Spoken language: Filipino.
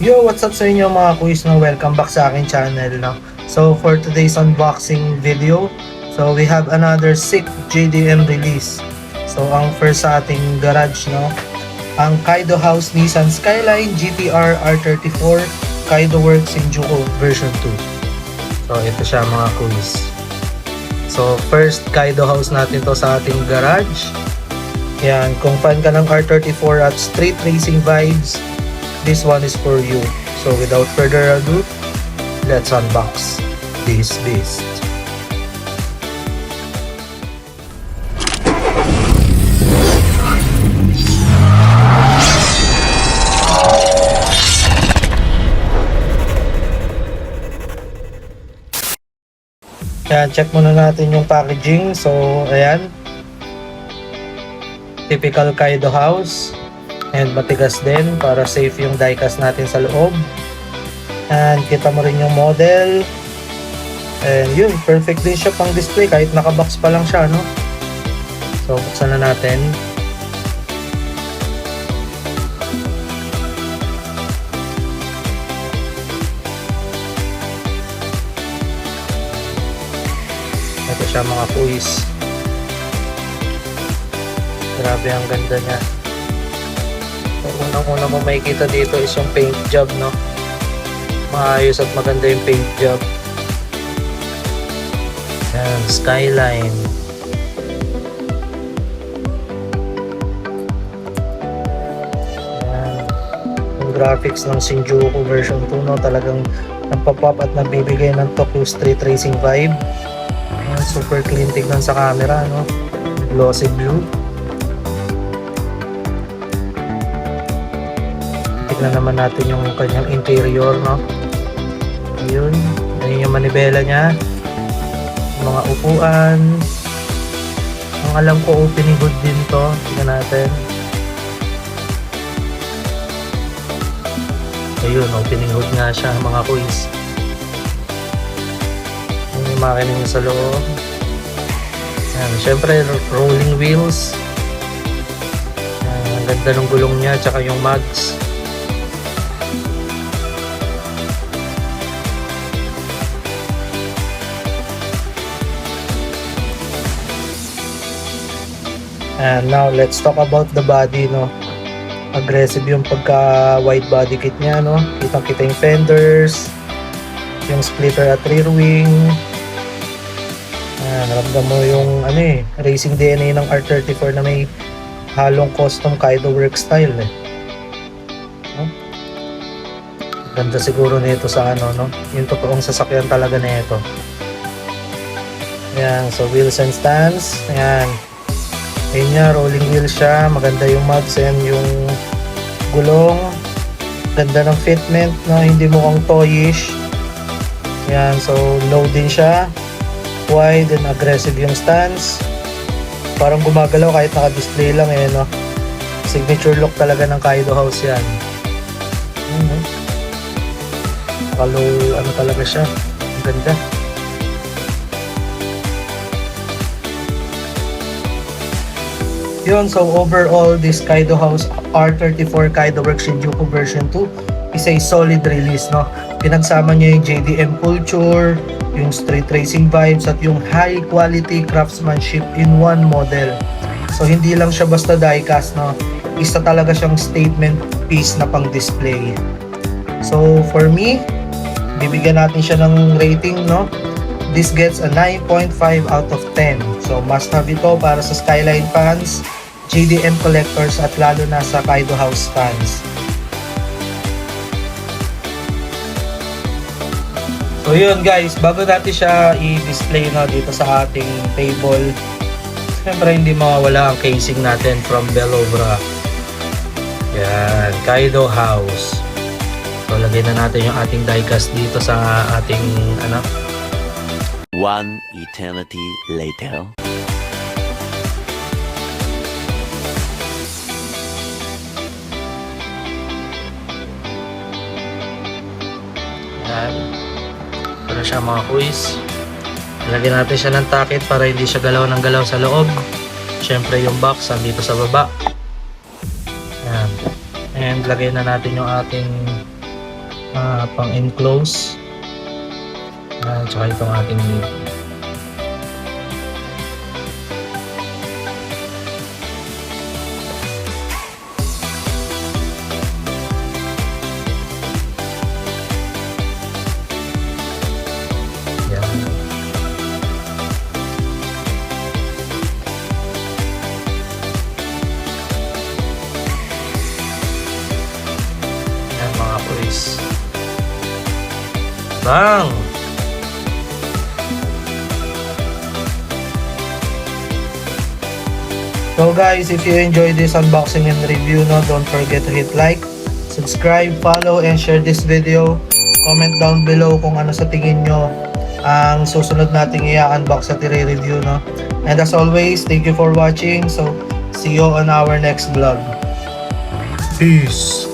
Yo, what's up sa inyo mga kuis, no? Welcome back sa aking channel, no? So, for today's unboxing video, so we have another sick JDM release. So, ang first sa ating garage, no? Ang Kaido House Nissan Skyline GTR R34 Kaido Works Shinjuku version 2. So, ito siya mga kuis. So, first Kaido House natin to sa ating garage. Yan, kung fan ka ng R34 at street racing vibes, this one is for you. So without further ado, let's unbox this beast. Ayan, check muna natin yung packaging. So ayan, typical Kaido house. And matigas din para safe yung diecast natin sa loob. And kita mo rin yung model. And yun, perfect din siya pang display kahit nakabox pa lang siya, no? So, buksan na natin. Ito siya mga kuis. Grabe ang ganda niya. Ang unang-una mo makikita dito is yung paint job, no? Maayos at maganda yung paint job. Yan, Skyline. Yan. Yung graphics ng Shinjuku version 2, no? Talagang nagpapop at nabibigay ng Tokyo Street Racing vibe. Yan, super clean tignan sa camera, no? Glossy blue. Tignan naman natin yung kanyang interior, no? Ayun, ayun yung manibela niya, yung mga upuan. Ang alam ko opening hood din to. Tignan natin. Ayun, opening hood nga siya mga kuis. Yung makina niya sa loob. Yan, syempre rolling wheels. Yan, ang ganda ng gulong niya, tsaka yung mags. And now, let's talk about the body, no? Aggressive yung pagka wide body kit niya, no? Kitang-kita yung fenders, yung splitter at rear wing. Ramdam mo yung racing DNA ng R34 na may halong custom Kaido work style, eh. No? Ganda siguro nito sa no? Yung totoong sasakyan talaga nito. Ayan, so wheels and stands. Ayan. Ayun niya, rolling wheels siya. Maganda yung mags and yung gulong. Ganda ng fitment, no? Hindi mukhang toyish. Ayan, so low din siya. Wide and aggressive yung stance. Parang gumagalaw kahit naka-display lang, eh, no? Signature look talaga ng Kaido House yan. Naka-low, talaga siya. Ang ganda. Yun, so overall, this Kaido House R34 Kaido Works Shinjuku version 2 is a solid release, no? Pinagsama niya yung JDM culture, yung street racing vibes, at yung high quality craftsmanship in one model. So hindi lang siya basta diecast, no? Isa talaga siyang statement piece na pang display. So for me, bibigyan natin siya ng rating, no? This gets a 9.5 out of 10. So must have ito para sa Skyline fans, JDM collectors, at lalo na sa Kaido House fans. So yun guys, bago natin siya i-display, no, dito sa ating table, siyempre hindi mawawala ang casing natin from Belobra. Yan, Kaido House. So lagay na natin yung ating diecast dito sa ating One eternity later. Yan. Para siya mga kuis. Lagyan natin siya ng takip para hindi siya galaw ng galaw sa loob. Siyempre yung box andito sa baba. Yan. And lagay na natin yung ating pang enclose. Tsaka itong ating lid. Yan. Yan mga pulis. Bang! So guys, if you enjoyed this unboxing and review, no, don't forget to hit like, subscribe, follow, and share this video. Comment down below kung ano sa tingin nyo ang susunod nating i-unbox at i-review, no. And as always, thank you for watching. So, see you on our next vlog. Peace!